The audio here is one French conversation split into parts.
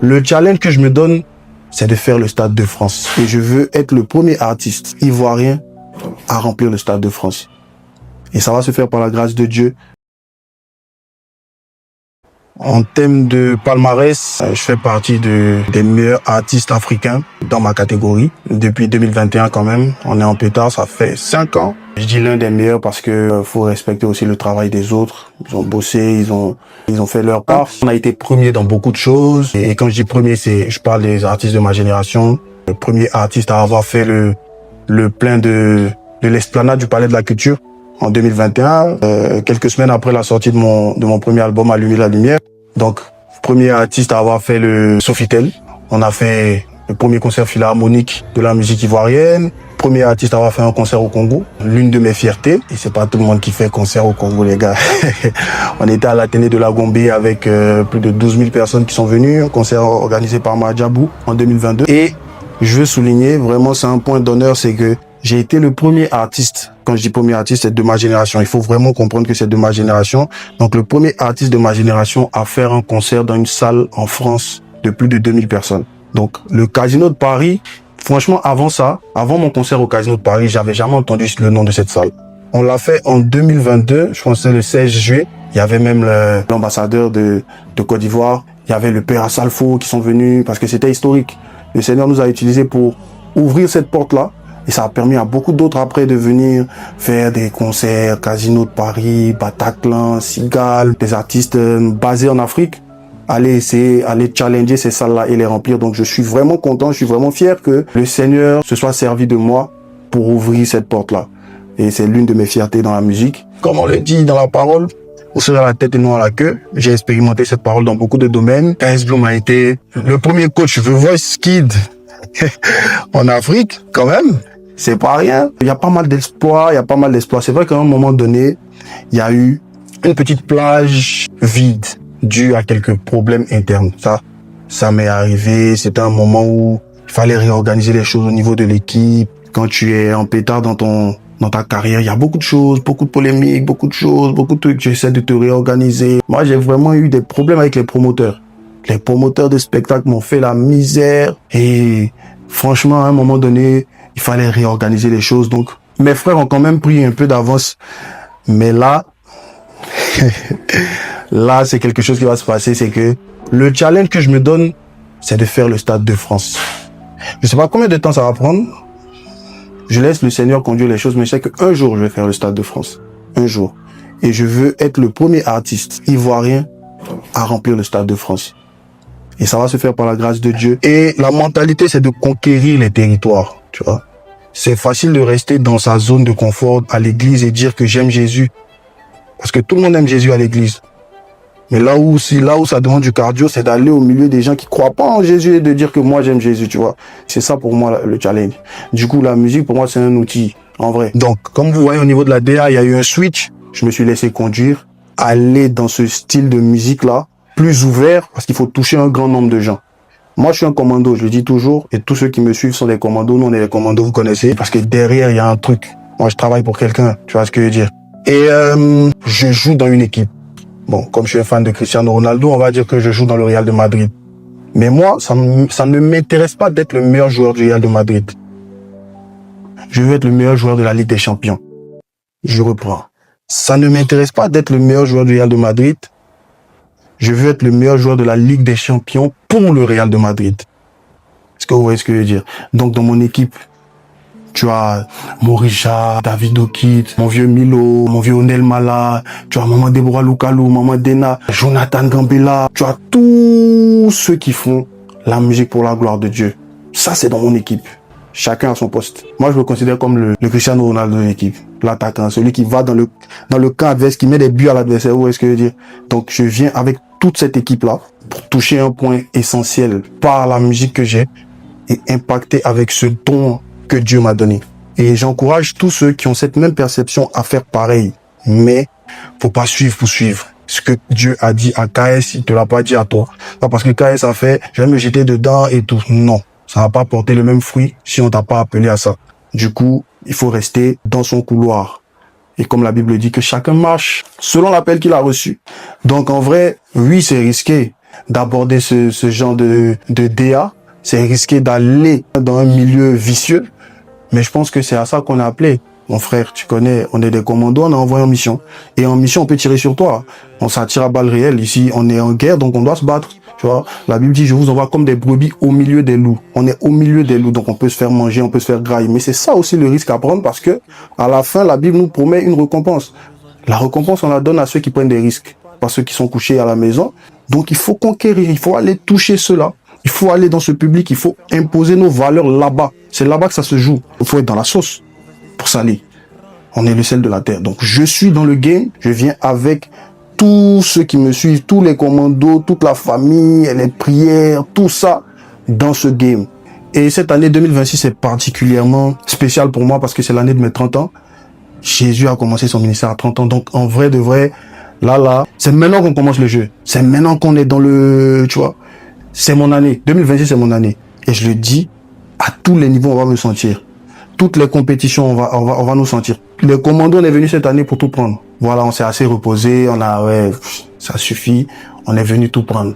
Le challenge que je me donne, c'est de faire le Stade de France. Et je veux être le premier artiste ivoirien à remplir le Stade de France. Et ça va se faire par la grâce de Dieu. En termes de palmarès, je fais partie des meilleurs artistes africains dans ma catégorie. Depuis 2021 quand même, on est en pétard, ça fait 5 ans. Je dis l'un des meilleurs parce que faut respecter aussi le travail des autres. Ils ont bossé, ils ont fait leur part. On a été premier dans beaucoup de choses. Et quand je dis premier, je parle des artistes de ma génération. Le premier artiste à avoir fait le plein de l'esplanade du Palais de la Culture en 2021, quelques semaines après la sortie de mon premier album Allumer la lumière. Donc, premier artiste à avoir fait le Sofitel. On a fait le premier concert philharmonique de la musique ivoirienne. Premier artiste à avoir fait un concert au Congo. L'une de mes fiertés. Et c'est pas tout le monde qui fait concert au Congo, les gars. On était à l'Athénée de la Gombe avec plus de 12 000 personnes qui sont venues. Un concert organisé par Madjabou en 2022. Et je veux souligner, vraiment, c'est un point d'honneur, c'est que j'ai été le premier artiste. Quand je dis premier artiste, c'est de ma génération. Il faut vraiment comprendre que c'est de ma génération. Donc, le premier artiste de ma génération à faire un concert dans une salle en France de plus de 2000 personnes. Donc, le Casino de Paris, franchement, avant ça, avant mon concert au Casino de Paris, j'avais jamais entendu le nom de cette salle. On l'a fait en 2022, je pense que c'est le 16 juillet. Il y avait même l'ambassadeur de Côte d'Ivoire. Il y avait le père Assalfo qui sont venus parce que c'était historique. Le Seigneur nous a utilisés pour ouvrir cette porte-là. Et ça a permis à beaucoup d'autres après de venir faire des concerts, Casino de Paris, Bataclan, Cigale, des artistes basés en Afrique. Aller challenger ces salles-là et les remplir. Donc je suis vraiment content, je suis vraiment fier que le Seigneur se soit servi de moi pour ouvrir cette porte-là. Et c'est l'une de mes fiertés dans la musique. Comme on le dit dans la parole, vous serez à la tête et non à la queue. J'ai expérimenté cette parole dans beaucoup de domaines. KS Bloom a été le premier coach The Voice Kid en Afrique, quand même. C'est pas rien. Il y a pas mal d'espoir, C'est vrai qu'à un moment donné, il y a eu une petite plage vide due à quelques problèmes internes. Ça m'est arrivé. C'était un moment où il fallait réorganiser les choses au niveau de l'équipe. Quand tu es en pétard dans ta carrière, il y a beaucoup de choses, beaucoup de polémiques, beaucoup de trucs. J'essaie de te réorganiser. Moi, j'ai vraiment eu des problèmes avec les promoteurs. Les promoteurs de spectacles m'ont fait la misère. Et franchement, à un moment donné, il fallait réorganiser les choses. Donc, mes frères ont quand même pris un peu d'avance. Mais là, là, c'est quelque chose qui va se passer. C'est que le challenge que je me donne, c'est de faire le Stade de France. Je sais pas combien de temps ça va prendre. Je laisse le Seigneur conduire les choses, mais je sais qu'un jour, je vais faire le Stade de France. Un jour. Et je veux être le premier artiste ivoirien à remplir le Stade de France. Et ça va se faire par la grâce de Dieu. Et la mentalité, c'est de conquérir les territoires, tu vois. C'est facile de rester dans sa zone de confort à l'église et dire que j'aime Jésus. Parce que tout le monde aime Jésus à l'église. Mais là où ça demande du cardio, c'est d'aller au milieu des gens qui croient pas en Jésus et de dire que moi j'aime Jésus, tu vois. C'est ça pour moi le challenge. Du coup, la musique pour moi c'est un outil, en vrai. Donc, comme vous voyez au niveau de la DA, il y a eu un switch. Je me suis laissé conduire, aller dans ce style de musique-là, plus ouvert, parce qu'il faut toucher un grand nombre de gens. Moi, je suis un commando, je le dis toujours, et tous ceux qui me suivent sont des commandos. Nous, on est des commandos, vous connaissez, parce que derrière, il y a un truc. Moi, je travaille pour quelqu'un, tu vois ce que je veux dire. Et je joue dans une équipe. Bon, comme je suis un fan de Cristiano Ronaldo, on va dire que je joue dans le Real de Madrid. Mais moi, ça ne m'intéresse pas d'être le meilleur joueur du Real de Madrid. Je veux être le meilleur joueur de la Ligue des Champions. Je reprends. Ça ne m'intéresse pas d'être le meilleur joueur du Real de Madrid. Je veux être le meilleur joueur de la Ligue des Champions pour le Real de Madrid. Est-ce que vous voyez ce que je veux dire? Donc, dans mon équipe, tu as Morisha, David Okit, mon vieux Milo, mon vieux Onel Mala, tu as Maman Deborah Lukalou, Maman Dena, Jonathan Gambela. Tu as tous ceux qui font la musique pour la gloire de Dieu. Ça, c'est dans mon équipe. Chacun à son poste. Moi, je me considère comme le Cristiano Ronaldo de l'équipe. L'attaquant, celui qui va dans le camp adverse, qui met des buts à l'adversaire. Vous voyez ce que je veux dire? Donc, je viens avec toute cette équipe-là pour toucher un point essentiel par la musique que j'ai et impacter avec ce don que Dieu m'a donné. Et j'encourage tous ceux qui ont cette même perception à faire pareil. Mais, faut pas suivre pour suivre. Ce que Dieu a dit à KS, il te l'a pas dit à toi. Pas parce que KS a fait, je vais me jeter dedans et tout. Non. Ça va pas porter le même fruit si on t'a pas appelé à ça. Du coup, il faut rester dans son couloir. Et comme la Bible dit que chacun marche selon l'appel qu'il a reçu. Donc en vrai, oui, c'est risqué. d'aborder ce genre de DA. C'est risqué d'aller dans un milieu vicieux. Mais je pense que c'est à ça qu'on est appelé. Mon frère, tu connais, on est des commandos, on est envoyé en mission. Et en mission, on peut tirer sur toi. On s'attire à balles réelles. Ici, on est en guerre, donc on doit se battre. Tu vois, la Bible dit, je vous envoie comme des brebis au milieu des loups. On est au milieu des loups, donc on peut se faire manger, on peut se faire grailler. Mais c'est ça aussi le risque à prendre parce que, à la fin, la Bible nous promet une récompense. La récompense, on la donne à ceux qui prennent des risques. Pas ceux qui sont couchés à la maison. Donc, il faut conquérir, il faut aller toucher ceux-là. Il faut aller dans ce public, il faut imposer nos valeurs là-bas. C'est là-bas que ça se joue. Il faut être dans la sauce pour saler. On est le sel de la terre. Donc, je suis dans le game. Je viens avec tous ceux qui me suivent, tous les commandos, toute la famille, les prières, tout ça dans ce game. Et cette année 2026 est particulièrement spéciale pour moi parce que c'est l'année de mes 30 ans. Jésus a commencé son ministère à 30 ans. Donc, en vrai de vrai, là, c'est maintenant qu'on commence le jeu. C'est maintenant qu'on est dans le, tu vois. C'est mon année. 2026, c'est mon année. Et je le dis, à tous les niveaux, on va me sentir. Toutes les compétitions, on va nous sentir. Les commandos, on est venu cette année pour tout prendre. Voilà, on s'est assez reposé. Ça suffit. On est venu tout prendre.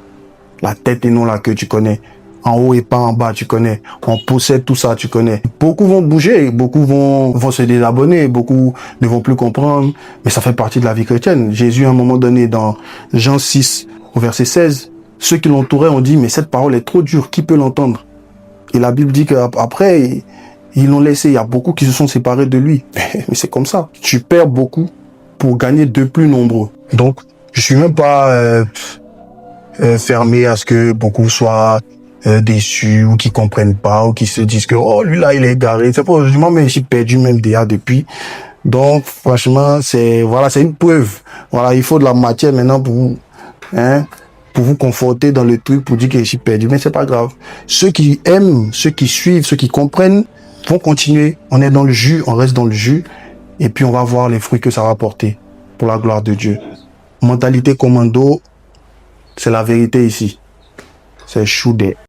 La tête et non la queue, tu connais. En haut et pas en bas, tu connais. On possède tout ça, tu connais. Beaucoup vont bouger, beaucoup vont se désabonner, beaucoup ne vont plus comprendre. Mais ça fait partie de la vie chrétienne. Jésus, à un moment donné, dans Jean 6, au verset 16, ceux qui l'entouraient ont dit, mais cette parole est trop dure, qui peut l'entendre? Et la Bible dit qu'après, ils l'ont laissé. Il y a beaucoup qui se sont séparés de lui. Mais c'est comme ça. Tu perds beaucoup pour gagner de plus nombreux. Donc, je suis même pas fermé à ce que beaucoup soient déçus ou qui comprennent pas ou qui se disent que oh lui là il est égaré. C'est pas moi mais j'ai perdu même déjà depuis. Donc franchement c'est une preuve. Voilà, il faut de la matière maintenant pour vous pour vous conforter dans le truc pour dire que je suis perdu, mais c'est pas grave. Ceux qui aiment, ceux qui suivent, ceux qui comprennent vont continuer. On est dans le jus, on reste dans le jus et puis on va voir les fruits que ça va porter pour la gloire de Dieu. Mentalité commando, c'est la vérité ici. C'est choudé.